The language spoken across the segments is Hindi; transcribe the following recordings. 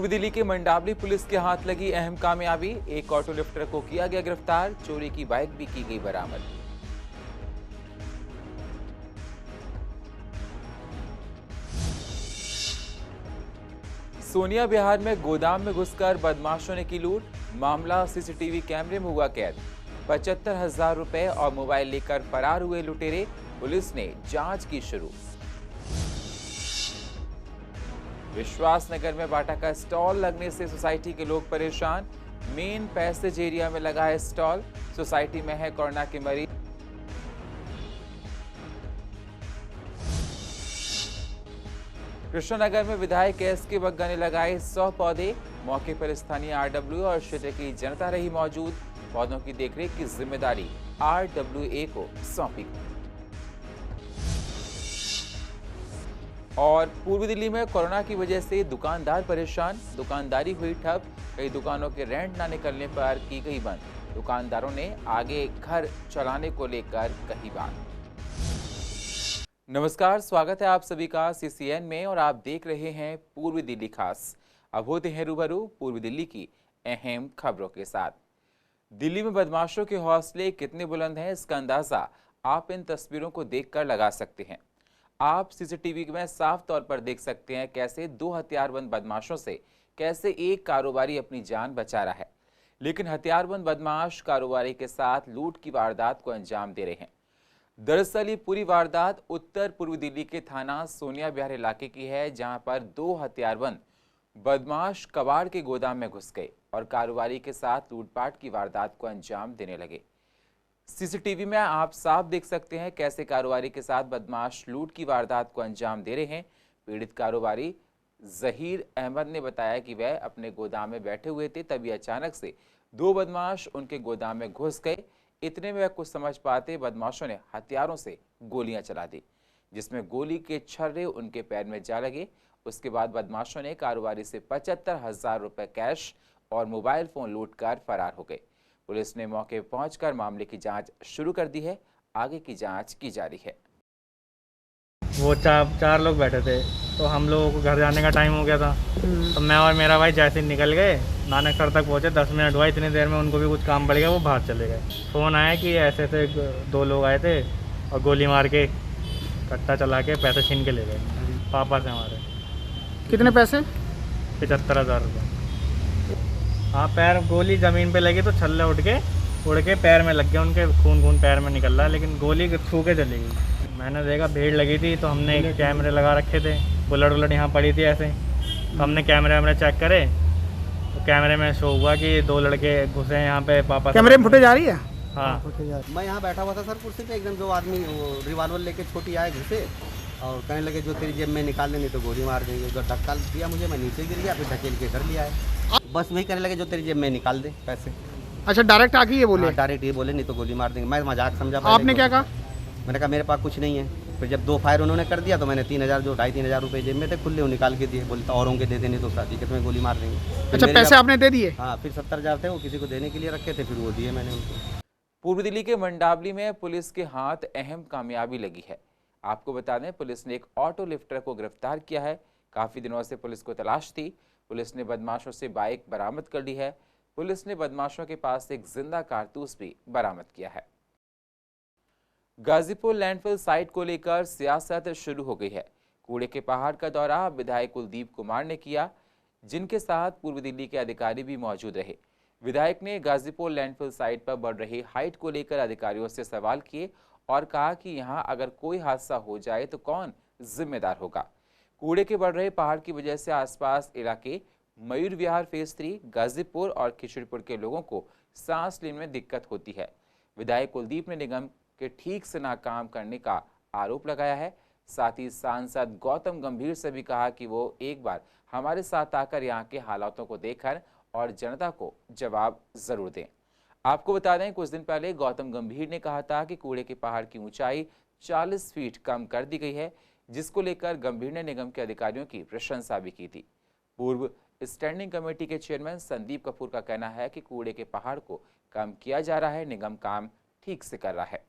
पूर्वी दिल्ली के मंडावली पुलिस के हाथ लगी अहम कामयाबी। एक ऑटो लिफ्टर को किया गया गिरफ्तार। चोरी की बाइक भी की गई बरामद। सोनिया बिहार में गोदाम में घुसकर बदमाशों ने की लूट। मामला सीसीटीवी कैमरे में हुआ कैद। 75,000 रुपए और मोबाइल लेकर फरार हुए लुटेरे। पुलिस ने जांच की शुरू। विश्वास नगर में बाटा का स्टॉल लगने से सोसाइटी के लोग परेशान। मेन पैसेज एरिया में लगा है स्टॉल। सोसाइटी में है कोरोना के मरीज। कृष्णनगर में विधायक एसके बग्गा ने लगाए 100 पौधे। मौके पर स्थानीय आरडब्ल्यू और क्षेत्र की जनता रही मौजूद। पौधों की देखरेख की जिम्मेदारी आरडब्ल्यूए को सौंपी। और पूर्वी दिल्ली में कोरोना की वजह से दुकानदार परेशान। दुकानदारी हुई ठप। कई दुकानों के रेंट न निकलने पर की गई बंद। दुकानदारों ने आगे घर चलाने को लेकर कही बात। नमस्कार, स्वागत है आप सभी का सीसीएन में और आप देख रहे हैं पूर्वी दिल्ली खास। अब होते हैं रूबरू पूर्वी दिल्ली की अहम खबरों के साथ। दिल्ली में बदमाशों के हौसले कितने बुलंद हैं, इसका अंदाजा आप इन तस्वीरों को देखकर लगा सकते हैं। आप सीसीटीवी में साफ तौर पर देख सकते हैं कैसे दो हथियारबंद बदमाशों से कैसे एक कारोबारी अपनी जान बचा रहा है। लेकिन हथियारबंद बदमाश कारोबारी के साथ लूट की वारदात को अंजाम दे रहे हैं। दरअसल ये पूरी वारदात उत्तर पूर्वी दिल्ली के थाना सोनिया बिहार इलाके की है, जहां पर दो हथियारबंद बदमाश कबाड़ के गोदाम में घुस गए और कारोबारी के साथ लूटपाट की वारदात को अंजाम देने लगे। सीसीटीवी में आप साफ देख सकते हैं कैसे कारोबारी के साथ बदमाश लूट की वारदात को अंजाम दे रहे हैं। पीड़ित कारोबारी जहीर अहमद ने बताया कि वह अपने गोदाम में बैठे हुए थे, तभी अचानक से दो बदमाश उनके गोदाम में घुस गए। इतने में वह कुछ समझ पाते बदमाशों ने हथियारों से गोलियां चला दी, जिसमें गोली के छर्रे उनके पैर में जा लगे। उसके बाद बदमाशों ने कारोबारी से 75,000 रुपए कैश और मोबाइल फोन लूटकर फरार हो गए। पुलिस ने मौके पर पहुंचकर मामले की जांच शुरू कर दी है। आगे की जांच की जा रही है। वो चार लोग बैठे थे, तो हम लोगों को घर जाने का टाइम हो गया था। तो मैं और मेरा भाई जैसे ही निकल गए, नानक सर तक पहुंचे। 10 मिनट हुआ, इतनी देर में उनको भी कुछ काम पड़ गया, वो बाहर चले गए। फ़ोन आया कि ऐसे ऐसे दो लोग आए थे और गोली मार के कट्टा चला के पैसे छीन के ले गए पापा से हमारे। कितने पैसे? 75,000 रुपये। हाँ, पैर गोली ज़मीन पे लगी तो छल्ले उड़ के पैर में लग गए उनके। खून पैर में निकल रहा है, लेकिन गोली छू के चली गई। मैंने देखा भीड़ लगी थी, तो हमने कैमरे लगा रखे थे। बुलेट यहाँ पड़ी थी ऐसे, तो हमने कैमरे चेक करे, तो कैमरे में शो हुआ कि दो लड़के घुसे हैं यहाँ पे पापा। कैमरे में फुटेज आ रही है? हाँ। मैं यहाँ बैठा हुआ था सर कुर्सी पे, एकदम दो आदमी वो रिवॉल्वर लेके छोटी आए घुसे और कहने लगे जो तेरी जेब में निकाल ले, नहीं तो गोली मार देंगे। जो धक्का दिया मुझे, मैं नीचे गिर गया, फिर ढकेल के घर लिया है। बस वही कहने लगे जो तेरी जेब में निकाल दे पैसे। अच्छा, डायरेक्ट आके ये बोले? डायरेक्ट ये बोले, नहीं तो गोली मार देंगे। मैं मजाक समझा। आपने क्या कहा? मैंने कहा मेरे पास कुछ नहीं है। फिर जब 2 फायर उन्होंने कर दिया, तो मैंने 3,000 जो 2,500-3,000 रुपये जेब में थे खुले वो निकाल के दिए। बोले तो औरों के दे देने तो शादी के तुम्हें गोली मार देंगे। अच्छा, पैसे आपने दे दिए? हाँ, फिर 70,000 थे वो किसी को देने के लिए रखे थे, फिर वो दिए मैंने उनको। पूर्वी दिल्ली के मंडावली में पुलिस के हाथ अहम कामयाबी लगी है। आपको बता दें, पुलिस ने एक ऑटो लिफ्टर को गिरफ्तार किया है। काफी दिनों से पुलिस को तलाश थी। पुलिस ने बदमाशों से बाइक बरामद कर ली है। पुलिस ने बदमाशों के पास एक जिंदा कारतूस भी बरामद किया है। गाजीपुर लैंडफिल साइट को लेकर सियासत शुरू हो गई है। कूड़े के पहाड़ का दौरा विधायक कुलदीप कुमार ने किया, जिनके साथ पूर्वी दिल्ली के अधिकारी भी मौजूद रहे। विधायक ने गाजीपुर लैंडफिल साइट पर बढ़ रही हाइट को लेकर अधिकारियों से सवाल किए और कहा कि यहां अगर कोई हादसा हो जाए तो कौन जिम्मेदार होगा। कूड़े के बढ़ रहे पहाड़ की वजह से आसपास इलाके मयूर विहार फेज 3, गाजीपुर और खिचड़ीपुर के लोगों को सांस लेने में दिक्कत होती है। विधायक कुलदीप ने निगम के ठीक से नाकाम करने का आरोप लगाया है। साथ ही सांसद गौतम गंभीर से भी कहा कि वो एक बार हमारे साथ आकर यहाँ के हालातों को देखकर और जनता को जवाब जरूर दें। आपको बता दें, कुछ दिन पहले गौतम गंभीर ने कहा था कि कूड़े के पहाड़ की ऊंचाई 40 फीट कम कर दी गई है, जिसको लेकर गंभीर ने निगम के अधिकारियों की प्रशंसा भी की थी। पूर्व स्टैंडिंग कमेटी के चेयरमैन संदीप कपूर का कहना है कि कूड़े के पहाड़ को कम किया जा रहा है, निगम काम ठीक से कर रहा है।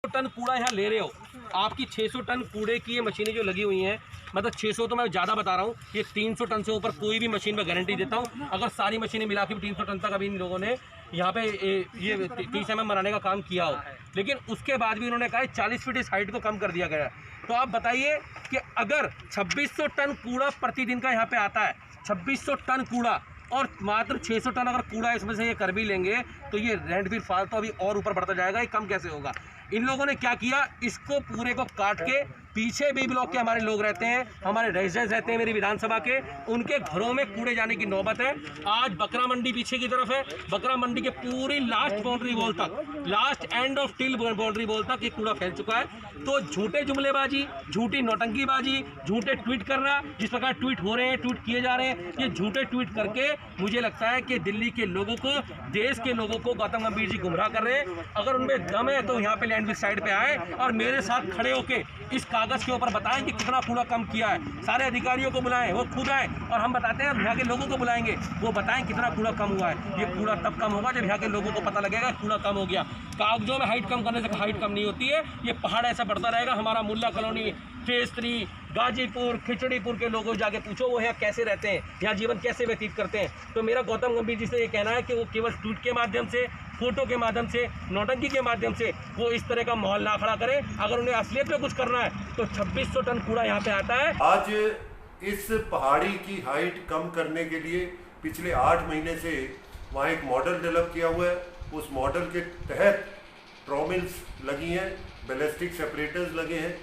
टन कूड़ा यहाँ ले रहे हो, आपकी 600 टन कूड़े की ये मशीनें जो लगी हुई हैं, मतलब 600 तो मैं ज़्यादा बता रहा हूँ, ये 300 टन से ऊपर कोई भी मशीन में गारंटी देता हूँ। अगर सारी मशीनें मिला के 300 टन तक अभी इन लोगों ने यहाँ पे ये 30 mm बनाने का काम किया हो, लेकिन उसके बाद भी उन्होंने कहा 40 फीट इस हाइट को कम कर दिया गया। तो आप बताइए कि अगर 2600 टन कूड़ा प्रतिदिन का यहाँ पे आता है, 2600 टन कूड़ा, और मात्र 600 टन अगर कूड़ा इसमें से ये कर भी लेंगे तो ये रेंट भी फालतू अभी और ऊपर बढ़ता जाएगा, ये कम कैसे होगा। इन लोगों ने क्या किया, इसको पूरे को काट के पीछे भी ब्लॉक के हमारे लोग रहते हैं, हमारे रेजिडेंट्स रहते हैं मेरी विधानसभा के, उनके घरों में कूड़े जाने की नौबत है। आज बकरा मंडी पीछे की तरफ है, बकरा मंडी के पूरी लास्ट बाउंड्री वॉल तक, last end of till boundary wall तक ये कूड़ा फैल चुका है। तो झूठे जुमलेबाजी, झूठी नौटंकीबाजी, झूठे ट्वीट करना, जिस प्रकार ट्वीट हो रहे हैं, ट्वीट किए जा रहे हैं, ये झूठे ट्वीट करके मुझे लगता है कि दिल्ली के लोगों को, देश के लोगों को गौतम गंभीर जी गुमराह कर रहे हैं। अगर उनमें दम है तो यहाँ पे लैंडविच साइड पे आए और मेरे साथ खड़े होके इस कागज के ऊपर बताएं कि कितना कूड़ा कम किया है। सारे अधिकारियों को बुलाएं, वो खुद आए और हम बताते हैं, यहाँ के लोगों को बुलाएंगे, वो बताएं कितना कूड़ा कम हुआ है। ये कूड़ा तब कम होगा जब यहाँ के लोगों को पता लगेगा कूड़ा कम हो गया। कागजों में हाइट कम करने से हाइट कम नहीं होती है, ये पहाड़ ऐसा बढ़ता रहेगा। हमारा मुल्ला कॉलोनी, फेज 3, गाजीपुर, खिचड़ीपुर के लोगों जाके पूछो वो यहाँ कैसे रहते हैं, यहाँ जीवन कैसे व्यतीत करते हैं। तो मेरा गौतम गंभीर जी से ये कहना है कि वो केवल ट्वीट के माध्यम से, फोटो के माध्यम से, नौटंकी के माध्यम से वो इस तरह का माहौल ना खड़ा करें। अगर उन्हें असलियत में कुछ करना है तो 2600 टन कूड़ा यहाँ पे आता है। आज इस पहाड़ी की हाइट कम करने के लिए पिछले 8 महीने से वहाँ एक मॉडल डेवलप किया हुआ है। उस मॉडल के तहत ट्रॉमिल्स लगी हैं, बैलिस्टिक सेपरेटर्स लगे हैं,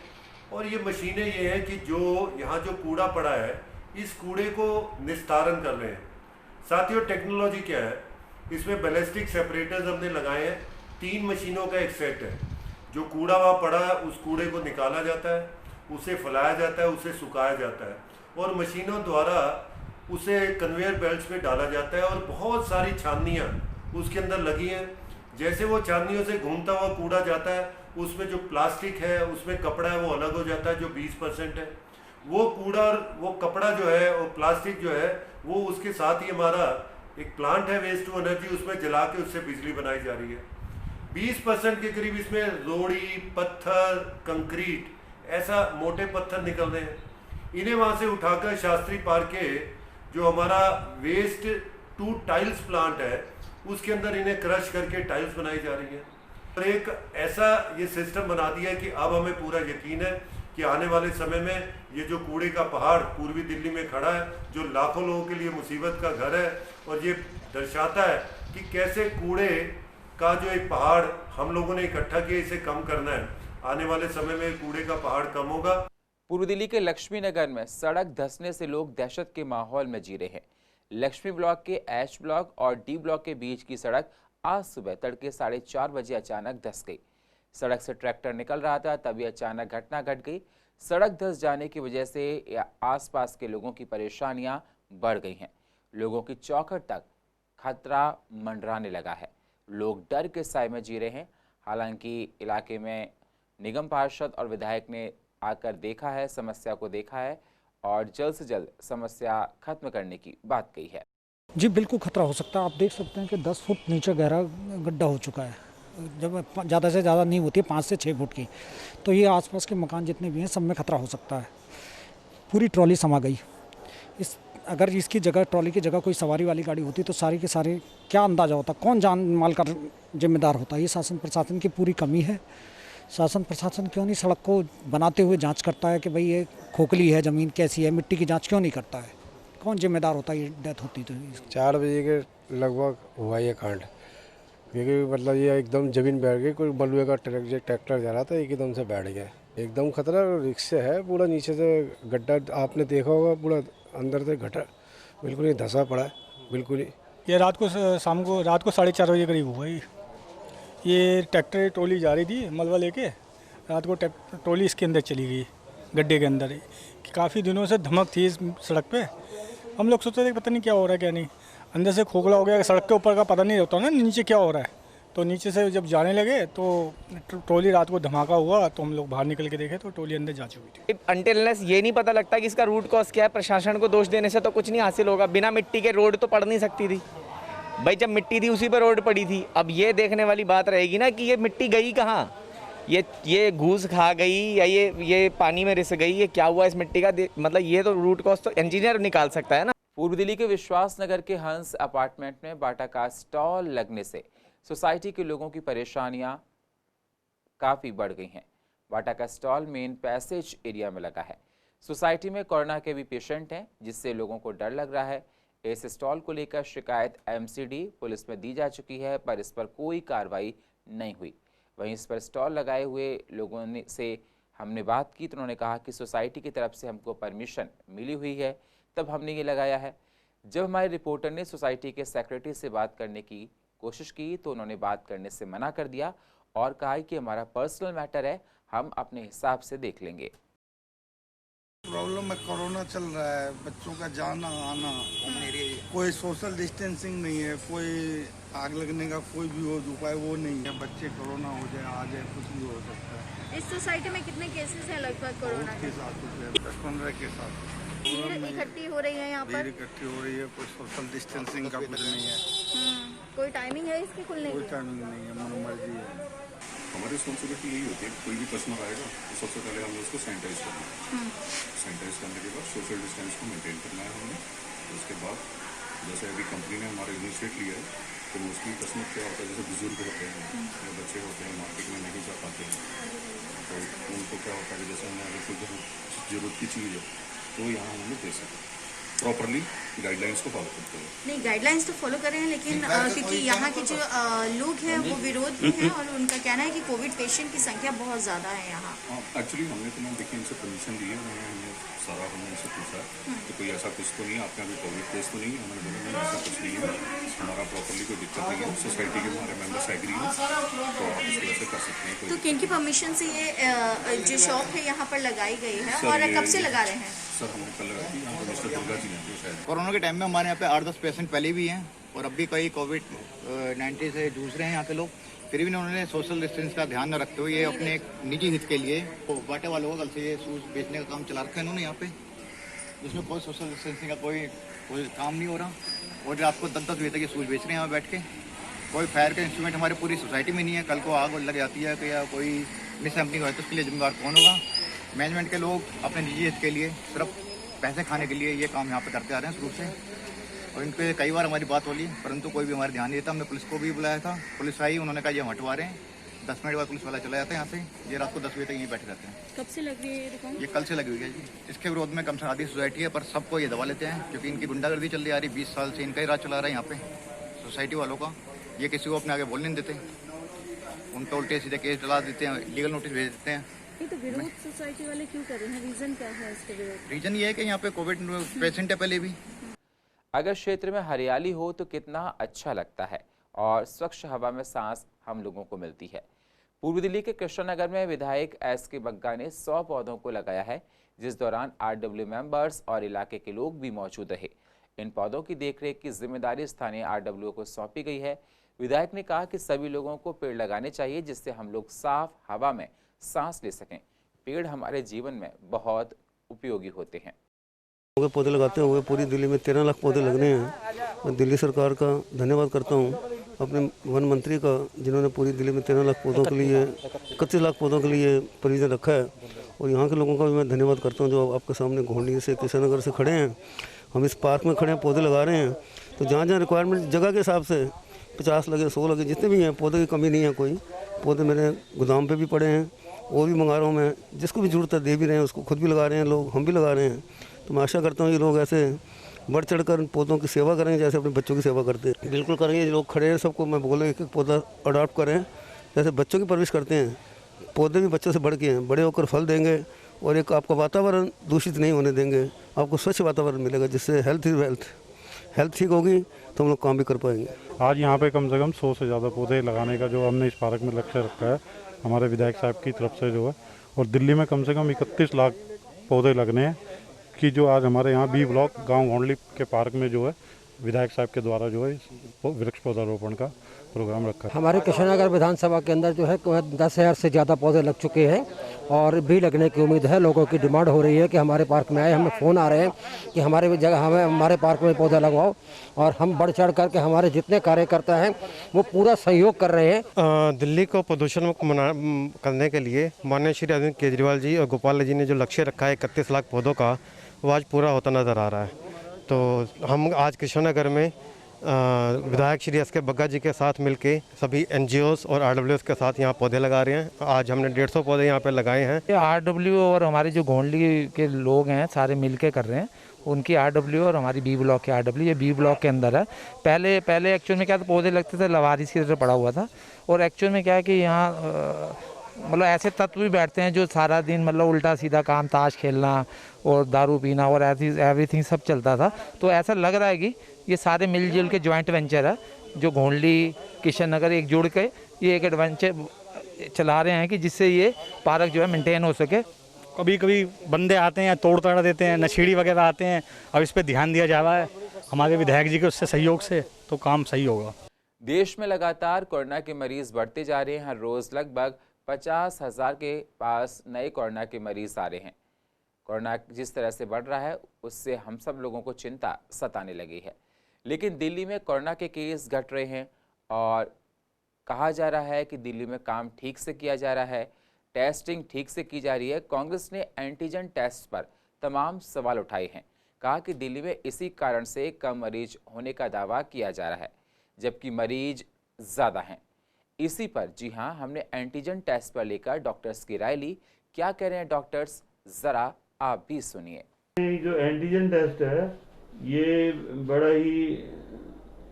और ये मशीनें ये हैं कि जो यहाँ जो कूड़ा पड़ा है इस कूड़े को निस्तारण कर रहे हैं। साथियों, टेक्नोलॉजी क्या है, इसमें बैलिस्टिक सेपरेटर्स हमने लगाए हैं। 3 मशीनों का एक सेट है। जो कूड़ा वहाँ पड़ा है उस कूड़े को निकाला जाता है, उसे फैलाया जाता है, उसे सुखाया जाता है और मशीनों द्वारा उसे कन्वेयर बेल्ट्स में डाला जाता है। और बहुत सारी छाननियाँ उसके अंदर लगी हैं। जैसे वो छाननियों से घूमता हुआ कूड़ा जाता है, उसमें जो प्लास्टिक है, उसमें कपड़ा है, वो अलग हो जाता है, जो 20% है। वो कूड़ा और वो कपड़ा जो है और प्लास्टिक जो है वो उसके साथ ही हमारा एक प्लांट है वेस्ट टू एनर्जी, उसमें जला के उससे बिजली बनाई जा रही है। 20% के करीब इसमें रोड़ी, पत्थर, कंक्रीट, ऐसा मोटे पत्थर निकल रहे हैं। इन्हें वहाँ से उठाकर शास्त्री पार्क के जो हमारा वेस्ट टू टाइल्स प्लांट है उसके अंदर इन्हें क्रश करके टाइल्स बनाई जा रही है। और एक ऐसा ये सिस्टम बना दिया है कि अब हमें पूरा यकीन है कि आने वाले समय में ये जो कूड़े का पहाड़ पूर्वी दिल्ली में खड़ा है, जो लाखों लोगों के लिए मुसीबत का घर है, और ये दर्शाता है कि कैसे कूड़े का जो एक पहाड़ हम लोगों ने इकट्ठा किया, इसे कम करना है। आने वाले समय में कूड़े का पहाड़ कम होगा। पूर्व दिल्ली के लक्ष्मी नगर में सड़क धंसने से लोग दहशत के माहौल में जी रहे हैं। लक्ष्मी ब्लॉक के एच ब्लॉक और डी ब्लॉक के बीच की सड़क आज सुबह तड़के 4:30 बजे अचानक धंस गई। सड़क से ट्रैक्टर निकल रहा था, तभी अचानक घटना घट गई। सड़क धंस जाने की वजह से आसपास के लोगों की परेशानियां बढ़ गई हैं। लोगों की चौखट तक खतरा मंडराने लगा है। लोग डर के साए में जी रहे हैं। हालांकि इलाके में निगम पार्षद और विधायक ने आकर देखा है, समस्या को देखा है और जल्द से जल्द समस्या खत्म करने की बात कही है। जी बिल्कुल खतरा हो सकता है। आप देख सकते हैं कि 10 फुट नीचे गहरा गड्ढा हो चुका है। जब ज़्यादा से ज़्यादा नींव होती है 5 से 6 फुट की, तो ये आसपास के मकान जितने भी हैं सब में खतरा हो सकता है। पूरी ट्रॉली समा गई। अगर इसकी जगह, ट्रॉली की जगह कोई सवारी वाली गाड़ी होती तो सारी के सारे क्या अंदाज़ा होता, कौन जान माल का जिम्मेदार होता। ये शासन प्रशासन की पूरी कमी है। शासन प्रशासन क्यों नहीं सड़क को बनाते हुए जांच करता है कि भाई ये खोखली है, ज़मीन कैसी है, मिट्टी की जांच क्यों नहीं करता है? कौन जिम्मेदार होता है ये डेथ होती तो? 4 बजे के लगभग हुआ ये कांड, क्योंकि मतलब ये एकदम ज़मीन बैठ गई। कोई बलुए का ट्रैक्टर जा रहा था, एकदम से बैठ गया। एकदम खतरा रिक्स से है। पूरा नीचे से गड्ढा आपने देखा होगा, पूरा अंदर से गड्ढा बिल्कुल ही धंसा पड़ा है, बिल्कुल ही। ये रात को 4:30 बजे करीब हुआ। ये ट्रैक्टर ट्रॉली जा रही थी मलबा लेके, रात को ट्रॉली इसके अंदर चली गई, गड्ढे के अंदर ही। काफ़ी दिनों से धमक थी इस सड़क पे। हम लोग सोचते थे पता नहीं क्या हो रहा है क्या नहीं, अंदर से खोखला हो गया। सड़क के ऊपर का पता नहीं होता ना नीचे क्या हो रहा है। तो नीचे से जब जाने लगे तो ट्रॉली, रात को धमाका हुआ तो हम लोग बाहर निकल के देखे तो ट्रॉली अंदर जा चुकी थी। अनटिलनेस ये नहीं पता लगता कि इसका रूट कॉज क्या है। प्रशासन को दोष देने से तो कुछ नहीं हासिल होगा। बिना मिट्टी के रोड तो पड़ नहीं सकती थी भाई। जब मिट्टी थी उसी पर रोड पड़ी थी। अब ये देखने वाली बात रहेगी ना कि ये मिट्टी गई कहाँ। ये घूस खा गई या ये पानी में रिस गई, ये क्या हुआ इस मिट्टी का, मतलब ये तो रूट कॉज तो इंजीनियर निकाल सकता है ना। पूर्व दिल्ली के विश्वास नगर के हंस अपार्टमेंट में बाटा का स्टॉल लगने से सोसाइटी के लोगों की परेशानियां काफी बढ़ गई हैं। बाटा का स्टॉल मेन पैसेज एरिया में लगा है। सोसाइटी में कोरोना के भी पेशेंट हैं, जिससे लोगों को डर लग रहा है। इस स्टॉल को लेकर शिकायत एमसीडी पुलिस में दी जा चुकी है, पर इस पर कोई कार्रवाई नहीं हुई। वहीं इस पर स्टॉल लगाए हुए लोगों से हमने बात की तो उन्होंने कहा कि सोसाइटी की तरफ से हमको परमिशन मिली हुई है, तब हमने ये लगाया है। जब हमारे रिपोर्टर ने सोसाइटी के सेक्रेटरी से बात करने की कोशिश की तो उन्होंने बात करने से मना कर दिया और कहा कि हमारा पर्सनल मैटर है, हम अपने हिसाब से देख लेंगे। प्रॉब्लम है, कोरोना चल रहा है, बच्चों का जाना आना, कोई सोशल डिस्टेंसिंग नहीं है, कोई आग लगने का कोई भी उपाय वो नहीं है। बच्चे कोरोना हो जाए आ जाए कुछ भी हो सकता है। इस सोसाइटी में कितने केसेस हैं लगभग कोरोना के? 10-15 के साथ भीड़ इकट्ठी हो रही है यहाँ पर? इकट्ठी हो रही है, कोई सोशल डिस्टेंसिंग का कुछ नहीं है। कोई टाइमिंग है इसके खुलने की? कोई टाइमिंग नहीं है, मनोमर्जी है। हमारी रिस्पॉन्सिबिलिटी यही होती है कि कोई भी कस्टमर आएगा तो सबसे पहले हमने उसको सैनिटाइज करना है। सैनिटाइज करने के बाद सोशल डिस्टेंस को मेंटेन करना है हमने। तो उसके बाद जैसे अभी कंपनी ने हमारा इनिशिएट लिया है तो मोस्टली कस्टमर क्या होता है, जैसे बुजुर्ग होते हैं या बच्चे होते हैं, मार्केट में नहीं जा पाते हैं, तो उनको क्या होता है कि जैसे हमें अगर कोई जरूरत की चीज़ है तो यहाँ हमें दे सकते प्रॉपरली गाइडलाइंस को फॉलो करते हैं। नहीं, गाइडलाइंस तो फॉलो कर रहे हैं, लेकिन क्योंकि यहाँ के जो लोग हैं वो विरोध में हैं और उनका कहना है कि कोविड पेशेंट की संख्या बहुत ज़्यादा है यहाँ। एक्चुअली हमने तो मैम देखिए इनसे परमिशन ली है, हमने सारा हमने इनसे पूछा तो कोई ऐसा कुछ तो नहीं है, आपके यहाँ कोविड केस तो नहीं है? उन्होंने बोला नहीं ऐसा कुछ नहीं है, हमारा प्रॉपरली कोई दिक्कत नहीं है, सोसाइटी के हमारे मेंबर्स एग्री हैं तो आप इस तरह से कर सकते हैं। तो किन की परमिशन से ये जो शॉप है यहाँ पर लगाई गई है और कब से लगा रहे हैं? सर हमने कल लगाई थी, यहाँ पर मिस्टर दुर्गा जी हैं शायद। कोरोना के टाइम में हमारे यहाँ पे 8-10 पेशेंट पहले भी हैं और अब भी कई कोविड-19 से जूझ रहे हैं यहाँ के लोग। फिर भी उन्होंने सोशल डिस्टेंस का ध्यान न रखते हुए ये अपने एक निजी हित के लिए बाटे वालों को कल से ये शूज़ बेचने का काम चला रखा है इन्होंने यहाँ पे, जिसमें कोई सोशल डिस्टेंसिंग का कोई काम नहीं हो रहा। और रात को 10-10 बजे तक ये शूज़ बेच रहे हैं यहाँ बैठ के। कोई फायर का इंस्ट्रूमेंट हमारी पूरी सोसाइटी में नहीं है। कल को आग लग जाती है या कोई मिसहैपनिंग हो तो उसके लिए जिम्मेदार कौन होगा? मैनेजमेंट के लोग अपने निजी हित के लिए सिर्फ पैसे खाने के लिए ये काम यहाँ पे करते आ रहे हैं शुरू से, और इन पे कई बार हमारी बात हो ली परंतु कोई भी हमारे ध्यान नहीं देता। हमने पुलिस को भी बुलाया था, पुलिस आई, उन्होंने कहा ये हम हटवा रहे हैं। 10 मिनट बाद पुलिस वाला चला जाता है यहाँ से। ये रात को 10 बजे तक यहीं बैठे रहते हैं। कब से लग रही है दुकान? ये कल से लगी हुई है जी। इसके विरोध में कम से आधी सोसाइटी है, पर सबको ये दबा लेते हैं क्योंकि इनकी गुंडागर्दी चल रही आ रही 20 साल से। इनका ही राज चला रहा है यहाँ पे सोसाइटी वालों का। ये किसी को अपने आगे बोलने नहीं देते, उनका उल्टे सीधे केस डला देते हैं, लीगल नोटिस भेज देते हैं। तो विरोध सोसाइटी वाले क्यों कर रहे हैं? रीजन क्या है इसके विरोध? रीजन ये है कि यहाँ पे कोविड पेशेंट है पहले भी। अगर क्षेत्र में हरियाली हो तो कितना अच्छा लगता है और स्वच्छ हवा में सांस हम लोगों को मिलती है। पूर्व दिल्ली के कृष्णनगर में विधायक एस.के. बग्गा ने 100 पौधों को लगाया है, जिस दौरान आरडब्ल्यू मेंबर्स और इलाके के लोग भी मौजूद रहे। इन पौधों की देखरेख की जिम्मेदारी स्थानीय आरडब्ल्यू को सौंपी गई है। विधायक ने कहा कि सभी लोगों को पेड़ लगाने चाहिए, जिससे हम लोग साफ हवा में सांस ले सकें। पेड़ हमारे जीवन में बहुत उपयोगी होते हैं। पौधे लगाते हुए पूरी दिल्ली में 13 लाख पौधे लगने हैं। मैं दिल्ली सरकार का धन्यवाद करता हूं, अपने वन मंत्री का, जिन्होंने पूरी दिल्ली में 13 लाख पौधों के लिए 31 लाख पौधों के लिए प्रोविजन रखा है। और यहाँ के लोगों का भी मैं धन्यवाद करता हूँ जो आपके सामने घोंडी से कृष्णनगर से खड़े हैं। हम इस पार्क में खड़े हैं, पौधे लगा रहे हैं। तो जहाँ जहाँ रिक्वायरमेंट जगह के हिसाब से 50 लगे, 100 लगे, जितने भी हैं, पौधे की कमी नहीं है कोई। पौधे मेरे गोदाम पे भी पड़े हैं, वो भी मंगा रहा हूँ मैं। जिसको भी ज़रूरत है दे भी रहे हैं, उसको खुद भी लगा रहे हैं लोग, हम भी लगा रहे हैं। तो मैं आशा करता हूँ ये लोग ऐसे बढ़ चढ़कर पौधों की सेवा करेंगे जैसे अपने बच्चों की सेवा करते हैं। बिल्कुल करेंगे। लोग खड़े हैं, सबको मैं बोले एक पौधा अडॉप्ट करें, जैसे बच्चों की परवरिश करते हैं। पौधे भी बच्चों से बढ़ के हैं, बड़े होकर फल देंगे और एक आपका वातावरण दूषित नहीं होने देंगे। आपको स्वच्छ वातावरण मिलेगा, जिससे हेल्थ इज वेल्थ। हेल्थ ठीक होगी तो हम लोग काम भी कर पाएंगे। आज यहाँ पे कम से कम 100 से ज़्यादा पौधे लगाने का जो हमने इस पार्क में लक्ष्य रखा है हमारे विधायक साहब की तरफ से जो है, और दिल्ली में कम से कम 31 लाख पौधे लगने हैं कि जो आज हमारे यहाँ बी ब्लॉक गांव घोंडली के पार्क में जो है विधायक साहब के द्वारा जो है वृक्ष पौधारोपण का प्रोग्राम रखा है। हमारे कृष्णनगर विधानसभा के अंदर जो है 10,000 से ज़्यादा पौधे लग चुके हैं और भी लगने की उम्मीद है। लोगों की डिमांड हो रही है कि हमारे पार्क में आए, हमें फ़ोन आ रहे हैं कि हमारे पार्क में पौधा लगवाओ, और हम बढ़ चढ़ करके हमारे जितने कार्यकर्ता हैं वो पूरा सहयोग कर रहे हैं। दिल्ली को प्रदूषण मुक्त करने के लिए माननीय श्री अरविंद केजरीवाल जी और गोपाल जी ने जो लक्ष्य रखा है 31 लाख पौधों का, वो आज पूरा होता नज़र आ रहा है। तो हम आज कृष्णनगर में विधायक श्री एस के बग्गा जी के साथ मिलके सभी NGOs और RWS के साथ यहाँ पौधे लगा रहे हैं। आज हमने 150 पौधे यहाँ पे लगाए हैं। RW और हमारे जो गोंडली के लोग हैं सारे मिलके कर रहे हैं। उनकी RW और हमारी B ब्लॉक की RW, ये B ब्लॉक के अंदर है। पहले एक्चुअल में क्या था, पौधे लगते थे लवारिस की तरह पड़ा हुआ था, और एक्चुअल में क्या है कि यहाँ मतलब ऐसे तत्व भी बैठते हैं जो सारा दिन मतलब उल्टा सीधा काम, ताश खेलना और दारू पीना और एवरीथिंग सब चलता था। तो ऐसा लग रहा है कि ये सारे मिलजुल के जॉइंट वेंचर है, जो गोंडली कृष्णनगर एक जुड़ के ये एक एडवेंचर चला रहे हैं कि जिससे ये पार्क जो है मेंटेन हो सके। कभी कभी बंदे आते हैं तोड़ तड़ा देते हैं, नशेड़ी वगैरह आते हैं, अब इस पर ध्यान दिया जा रहा है हमारे विधायक जी के उससे सहयोग से, तो काम सही होगा। देश में लगातार कोरोना के मरीज बढ़ते जा रहे हैं। हर रोज लगभग 50,000 के पास नए कोरोना के मरीज आ रहे हैं। कोरोना जिस तरह से बढ़ रहा है उससे हम सब लोगों को चिंता सताने लगी है। लेकिन दिल्ली में कोरोना के केस घट रहे हैं और कहा जा रहा है कि दिल्ली में काम ठीक से किया जा रहा है, टेस्टिंग ठीक से की जा रही है। कांग्रेस ने एंटीजन टेस्ट पर तमाम सवाल उठाए हैं। कहा कि दिल्ली में इसी कारण से कम मरीज होने का दावा किया जा रहा है, जबकि मरीज ज़्यादा हैं। इसी पर जी हाँ, हमने एंटीजन टेस्ट पर लेकर डॉक्टर्स की राय ली। क्या कह रहे हैं डॉक्टर्स, ज़रा आप भी सुनिए। जो एंटीजन टेस्ट है ये बड़ा ही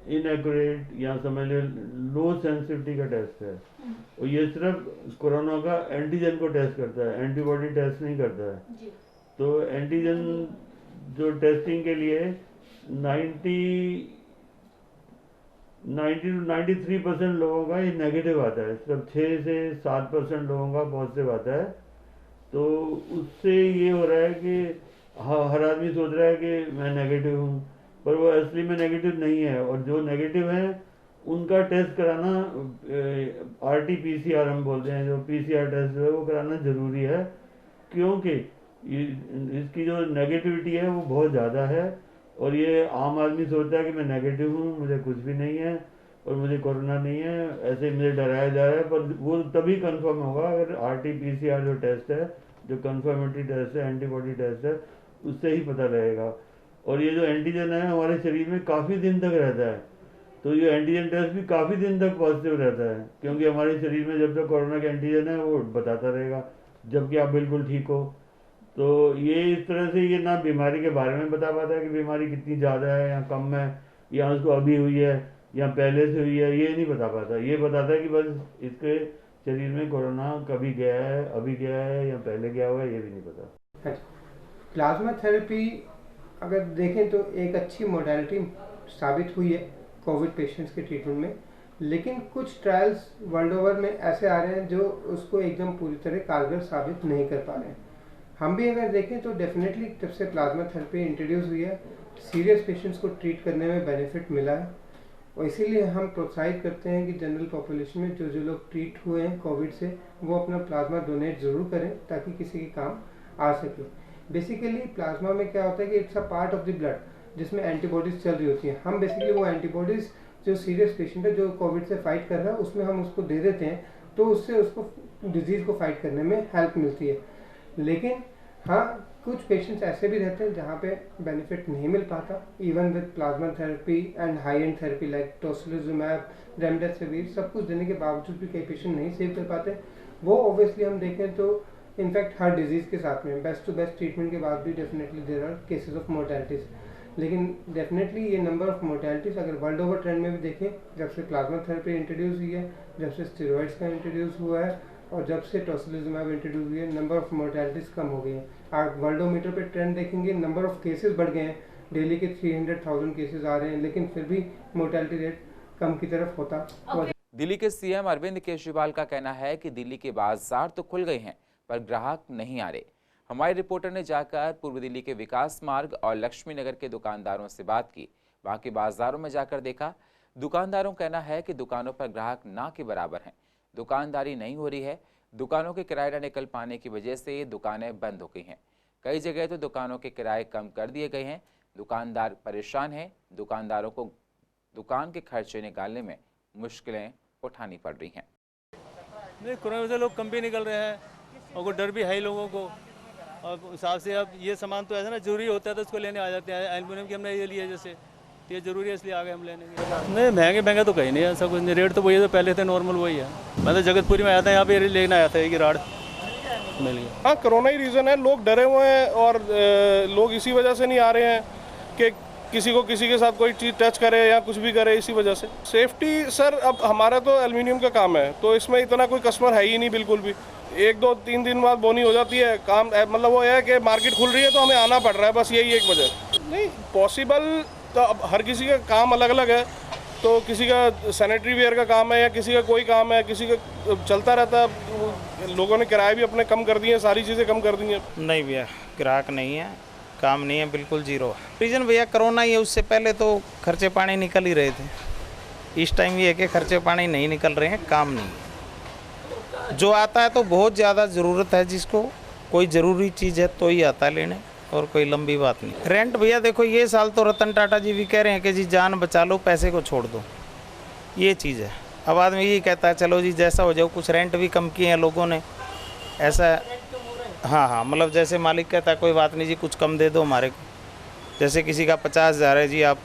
इनएक्यूरेट या समझ लो लो सेंसिटिविटी का टेस्ट है, और ये सिर्फ कोरोना का एंटीजन को टेस्ट करता है, एंटीबॉडी टेस्ट नहीं करता है। तो एंटीजन जो टेस्टिंग के लिए 90 to 93% लोगों का ये नेगेटिव आता है, सिर्फ 6 से 7% लोगों का पॉजिटिव आता है। तो उससे ये हो रहा है कि हर आदमी सोच रहा है कि मैं नेगेटिव हूँ, पर वो असली में नेगेटिव नहीं है। और जो नेगेटिव हैं उनका टेस्ट कराना RT-PCR हम बोलते हैं, जो PCR टेस्ट है वो कराना ज़रूरी है, क्योंकि इसकी जो नेगेटिविटी है वो बहुत ज़्यादा है। और ये आम आदमी सोचता है कि मैं नेगेटिव हूँ, मुझे कुछ भी नहीं है और मुझे कोरोना नहीं है, ऐसे मुझे डराया जा रहा है। पर वो तभी कंफर्म होगा अगर RT-PCR जो टेस्ट है, जो कंफर्मेटरी टेस्ट है, एंटीबॉडी टेस्ट है, उससे ही पता रहेगा। और ये जो एंटीजन है हमारे शरीर में काफ़ी दिन तक रहता है, तो ये एंटीजन टेस्ट भी काफ़ी दिन तक पॉजिटिव रहता है, क्योंकि हमारे शरीर में जब तक कोरोना का एंटीजन है वो बताता रहेगा, जबकि आप बिल्कुल ठीक हो। तो ये इस तरह से ये ना बीमारी के बारे में बता पाता है कि बीमारी कितनी ज़्यादा है या कम है, या उसको अभी हुई है या पहले से हुई है, ये नहीं बता पाता। ये बताता है कि बस इसके शरीर में कोरोना कभी गया है, अभी गया है या पहले गया हुआ है, ये भी नहीं पता। प्लाज्मा थेरेपी अगर देखें तो एक अच्छी मोडालिटी साबित हुई है कोविड पेशेंट्स के ट्रीटमेंट में, लेकिन कुछ ट्रायल्स वर्ल्ड ओवर में ऐसे आ रहे हैं जो उसको एकदम पूरी तरह कारगर साबित नहीं कर पा रहे हैं। हम भी अगर देखें तो डेफिनेटली जब से प्लाज्मा थेरेपी इंट्रोड्यूस हुई है, सीरियस पेशेंट्स को ट्रीट करने में बेनिफिट मिला है, और इसीलिए हम प्रोत्साहित करते हैं कि जनरल पॉपुलेशन में जो लोग ट्रीट हुए हैं कोविड से वो अपना प्लाज्मा डोनेट ज़रूर करें ताकि किसी के काम आ सके। बेसिकली प्लाज्मा में क्या होता है कि it's a part of the blood जिसमें एंटीबॉडीज़ चल रही होती हैं। हम बेसिकली वो एंटीबॉडीज़ जो सीरियस पेशेंट है जो कोविड से फाइट कर रहा है उसमें हम उसको दे देते हैं, तो उससे उसको डिजीज़ को फाइट करने में हेल्प मिलती है। लेकिन हाँ, कुछ पेशेंट्स ऐसे भी रहते हैं जहाँ पे बेनिफिट नहीं मिल पाता, even with plasma therapy and high and therapy like tocilizumab, remdesivir, सब कुछ देने के बावजूद भी कई पेशेंट नहीं सेव कर पाते। वो ऑब्वियसली हम देखें तो इनफैक्ट हर डिजीज़ के साथ में बेस्ट टू बेस्ट ट्रीटमेंट के बाद भी definitely there are cases of mortalities. लेकिन डेफिनेटली ये नंबर ऑफ मोर्टेलिटीज़ अगर वर्ल्ड ओवर ट्रेंड में भी देखें, जब से प्लाज्मा थेरेपी इंट्रोड्यूस हुई है, जब से स्टेरॉइड्स का इंट्रोड्यूस हुआ है और जब से टोसिलिजुमैब इंट्रोड्यूस हुई है, नंबर ऑफ मोर्टेलिटीज़ कम हो गई हैं। आप वर्ल्डोमीटर पे ट्रेंड देखेंगे, नंबर ऑफ केसेस बढ़ गए हैं, डेली के 300,000 केसेस आ रहे हैं, लेकिन फिर भी मोर्टेलिटी रेट कम की तरफ होता। दिल्ली के CM अरविंद केजरीवाल का कहना है कि दिल्ली के बाजार तो खुल गए हैं पर ग्राहक नहीं आ रहे। हमारे रिपोर्टर ने जाकर पूर्व दिल्ली के विकास मार्ग और लक्ष्मी नगर के दुकानदारों से बात की। बाकी बाजारों में जाकर देखा, दुकानदारों का कहना है कि दुकानों पर ग्राहक ना के बराबर हैं। दुकानदारी नहीं हो रही है। दुकानों के किराए न निकल पाने की वजह से दुकानें बंद हो गई हैं। कई जगह तो दुकानों के किराए कम कर दिए गए हैं। दुकानदार परेशान हैं। दुकानदारों को दुकान के खर्चे निकालने में मुश्किलें उठानी पड़ रही हैं। नहीं, कोरोना से लोग कम भी निकल रहे हैं और को डर भी है ही लोगों को। और हिसाब से अब ये सामान तो ऐसा ना जरूरी होता है तो उसको लेने आ जाते हैं। एल्युमिनियम की हमने ये लिया जैसे, तो ये जरूरी है इसलिए आ गए हम लेने के। नहीं, महंगे तो कहीं नहीं है, ऐसा कुछ नहीं। रेट तो वही है, तो पहले थे नॉर्मल वही है। मैं तो जगतपुरी में आया था, यहाँ पे लेना आया था एक राड मिल गया। हाँ, कोरोना ही रीज़न है। लोग डरे हुए हैं और लोग इसी वजह से नहीं आ रहे हैं कि किसी के साथ कोई चीज़ टच करे या कुछ भी करे, इसी वजह से। सेफ्टी सर, अब हमारा तो एल्युमिनियम का काम है तो इसमें इतना कोई कस्टमर है ही नहीं बिल्कुल भी। 1, 2, 3 दिन बाद बोनी हो जाती है काम। मतलब वो है कि मार्केट खुल रही है तो हमें आना पड़ रहा है, बस यही एक वजह। नहीं पॉसिबल तो अब हर किसी का काम अलग अलग है। तो किसी का सैनिटरी वेयर का काम है या किसी का कोई काम है, किसी का चलता रहता है। लोगों ने किराए भी अपने कम कर दिए हैं, सारी चीज़ें कम कर दी हैं। नहीं भैया, ग्राहक नहीं है, काम नहीं है, बिल्कुल जीरो है। रीज़न भैया कोरोना ही है। उससे पहले तो खर्चे पानी निकल ही रहे थे। इस टाइम ये है कि खर्चे पानी नहीं निकल रहे हैं, काम नहीं। जो आता है तो बहुत ज़्यादा ज़रूरत है, जिसको कोई ज़रूरी चीज़ है तो ही आता है लेने, और कोई लंबी बात नहीं। रेंट भैया देखो, ये साल तो रतन टाटा जी भी कह रहे हैं कि जी जान बचा लो, पैसे को छोड़ दो, ये चीज़ है। अब आदमी यही कहता है चलो जी जैसा हो जाओ। कुछ रेंट भी कम किए हैं लोगों ने, ऐसा। हाँ, मतलब जैसे मालिक कहता है कोई बात नहीं जी, कुछ कम दे दो हमारे को। जैसे किसी का 50,000 है जी, आप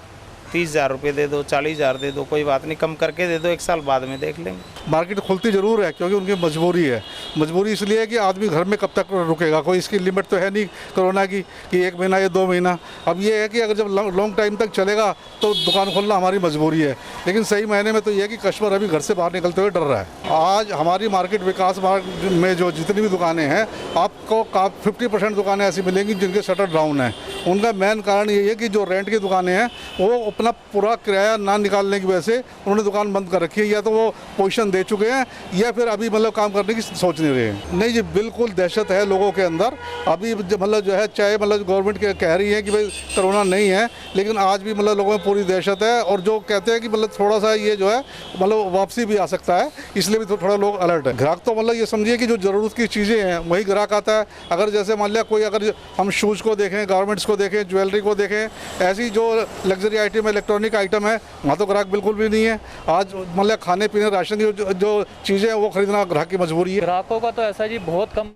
30,000 रुपये दे दो, 40,000 दे दो, कोई बात नहीं, कम करके दे दो, 1 साल बाद में देख लेंगे। मार्केट खुलती ज़रूर है क्योंकि उनकी मजबूरी है। मजबूरी इसलिए है कि आदमी घर में कब तक रुकेगा, कोई इसकी लिमिट तो है नहीं कोरोना की कि 1 महीना या 2 महीना। अब ये है कि अगर जब लॉन्ग टाइम तक चलेगा तो दुकान खोलना हमारी मजबूरी है। लेकिन सही मायने में तो ये है कि कस्टमर अभी घर से बाहर निकलते हुए डर रहा है। आज हमारी मार्केट विकास मार्ग में जो जितनी भी दुकानें हैं, आपको 50% दुकानें ऐसी मिलेंगी जिनके शटर डाउन है। उनका मेन कारण ये है कि जो रेंट की दुकानें हैं वो अपना पूरा किराया ना निकालने की वजह से उन्होंने दुकान बंद कर रखी है। या तो वो पोजीशन दे चुके हैं या फिर अभी मतलब काम करने की सोच नहीं रहे हैं। नहीं जी, बिल्कुल दहशत है लोगों के अंदर। अभी मतलब जो है, चाहे मतलब गवर्नमेंट कह रही है कि भाई कोरोना नहीं है, लेकिन आज भी मतलब लोगों में पूरी दहशत है। और जो कहते हैं कि मतलब थोड़ा सा ये जो है मतलब वापसी भी आ सकता है, इसलिए भी थोड़ा लोग अलर्ट है। ग्राहक तो मतलब ये समझिए कि जो ज़रूरत की चीज़ें हैं वही ग्राहक आता है। अगर जैसे मान लिया कोई, अगर हम शूज़ को देखें, गारमेंट्स को देखें, ज्वेलरी को देखें, ऐसी जो लग्जरी आइटम, इलेक्ट्रॉनिक आइटम है, वहाँ तो ग्राहक बिल्कुल भी नहीं है। आज मतलब खाने पीने, राशन की जो चीज़ें हैं वो खरीदना ग्राहक की मजबूरी है। ग्राहकों का तो ऐसा जी बहुत कम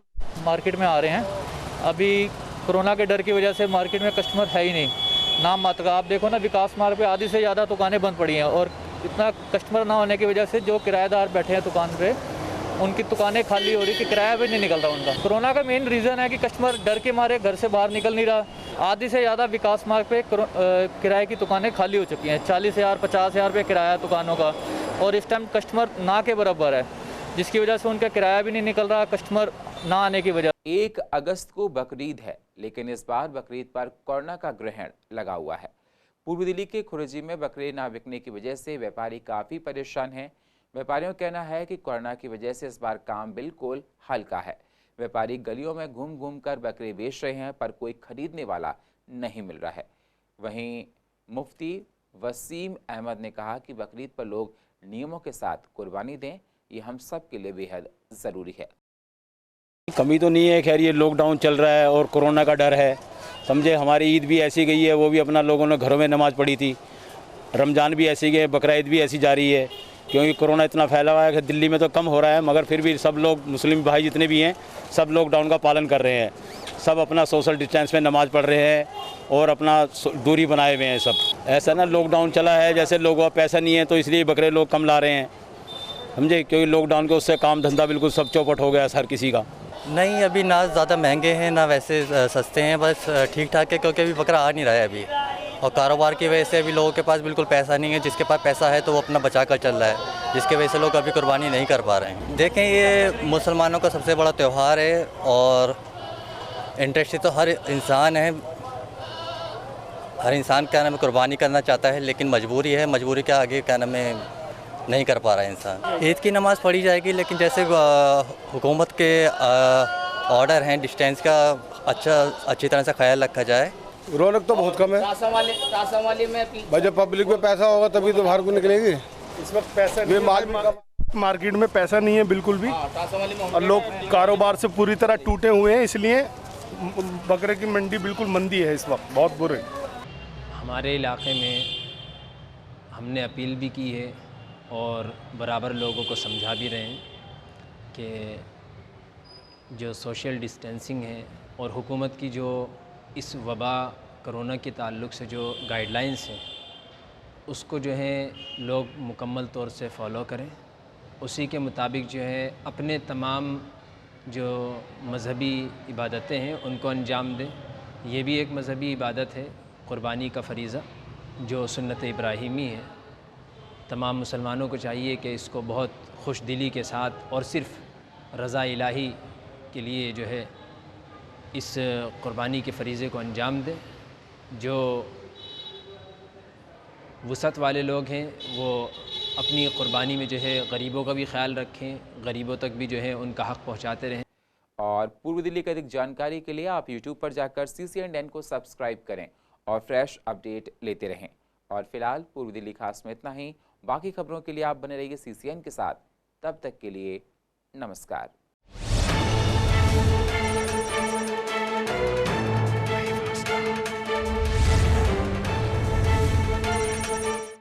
मार्केट में आ रहे हैं। अभी कोरोना के डर की वजह से मार्केट में कस्टमर है ही नहीं, नाम मात्र का। आप देखो ना, विकास मार्ग पे आधी से ज़्यादा दुकानें बंद पड़ी हैं और इतना कस्टमर ना होने की वजह से जो किराएदार बैठे हैं दुकान पे, उनकी दुकानें खाली हो रही कि किराया भी नहीं निकल रहा उनका। कोरोना का मेन रीज़न है कि कस्टमर डर के मारे घर से बाहर निकल नहीं रहा। आधी से ज़्यादा विकास मार्ग पे किराए की दुकानें खाली हो चुकी हैं। 40,000 50,000 रुपये किराया दुकानों का, और इस टाइम कस्टमर ना के बराबर है, जिसकी वजह से उनका किराया भी नहीं निकल रहा, कस्टमर ना आने की वजह। 1 अगस्त को बकरीद है, लेकिन इस बार बकरीद पर कोरोना का ग्रहण लगा हुआ है। पूर्वी दिल्ली के खुरेजी में बकरे ना बिकने की वजह से व्यापारी काफ़ी परेशान हैं। व्यापारियों का कहना है कि कोरोना की वजह से इस बार काम बिल्कुल हल्का है। व्यापारी गलियों में घूम घूम कर बकरे बेच रहे हैं, पर कोई खरीदने वाला नहीं मिल रहा है। वहीं मुफ्ती वसीम अहमद ने कहा कि बकरीद पर लोग नियमों के साथ कुर्बानी दें, ये हम सब के लिए बेहद ज़रूरी है। कमी तो नहीं है, खैर ये लॉकडाउन चल रहा है और कोरोना का डर है, समझे। हमारी ईद भी ऐसी गई है, वो भी अपना लोगों ने घरों में नमाज़ पढ़ी थी। रमज़ान भी ऐसी गए, बकरा ईद भी ऐसी जा रही है, क्योंकि कोरोना इतना फैला हुआ है कि दिल्ली में तो कम हो रहा है, मगर फिर भी सब लोग, मुस्लिम भाई जितने भी हैं, सब लॉकडाउन का पालन कर रहे हैं। सब अपना सोशल डिस्टेंस में नमाज़ पढ़ रहे हैं और अपना दूरी बनाए हुए हैं सब। ऐसा ना लॉकडाउन चला है, जैसे लोगों का पैसा नहीं है तो इसलिए बकरे लोग कम ला रहे हैं, समझे, क्योंकि लॉकडाउन के उससे काम धंधा बिल्कुल सब चौपट हो गया हर किसी का। नहीं, अभी ना ज़्यादा महंगे हैं ना वैसे सस्ते हैं, बस ठीक ठाक है, क्योंकि अभी बकरा आ नहीं रहा है अभी, और कारोबार की वजह से अभी लोगों के पास बिल्कुल पैसा नहीं है। जिसके पास पैसा है तो वो अपना बचा कर चल रहा है, जिसकी वजह से लोग अभी कुर्बानी नहीं कर पा रहे हैं। देखें, ये मुसलमानों का सबसे बड़ा त्यौहार है और इंटरेस्टेड तो हर इंसान है, हर इंसान क्या नाम है कुर्बानी करना चाहता है, लेकिन मजबूरी है, मजबूरी के आगे क्या नाम है नहीं कर पा रहा है इंसान। ईद की नमाज़ पढ़ी जाएगी, लेकिन जैसे हुकूमत के ऑर्डर हैं, डिस्टेंस का अच्छी तरह से ख्याल रखा जाए, रौनक तो बहुत कम है वाले में भाई, जब पब्लिक में पैसा होगा तभी तो बाहर को निकलेगी। इस वक्त पैसा नहीं है, मार्केट में पैसा नहीं है बिल्कुल भी, और लोग कारोबार से पूरी तरह टूटे हुए हैं, इसलिए बकरे की मंडी बिल्कुल मंदी है इस वक्त, बहुत बुरे। हमारे इलाके में हमने अपील भी की है और बराबर लोगों को समझा भी रहे हैं कि जो सोशल डिस्टेंसिंग है और हुकूमत की जो इस वबा कोरोना के ताल्लुक़ से जो गाइडलाइंस हैं उसको जो है लोग मुकम्मल तौर से फ़ॉलो करें, उसी के मुताबिक जो है अपने तमाम जो मज़हबी इबादतें हैं उनको अंजाम दें। ये भी एक मज़हबी इबादत है, क़ुरबानी का फ़रीज़ा जो सुन्नत इब्राहीमी है। तमाम मुसलमानों को चाहिए कि इसको बहुत खुश दिली के साथ और सिर्फ़ रज़ा इलाही के लिए जो है इस क़ुरबानी के फ़रीज़े को अंजाम दें। जो वुसअत वाले लोग हैं वो अपनी क़ुरबानी में जो है गरीबों का भी ख्याल रखें, गरीबों तक भी जो है उनका हक़ पहुँचाते रहें। और पूर्व दिल्ली की अधिक जानकारी के लिए आप YouTube पर जाकर CCN को सब्सक्राइब करें और फ्रेश अपडेट लेते रहें। और फिलहाल पूर्व दिल्ली खास में इतना ही। बाकी खबरों के लिए आप बने रहिए CCN के साथ। तब तक के लिए नमस्कार।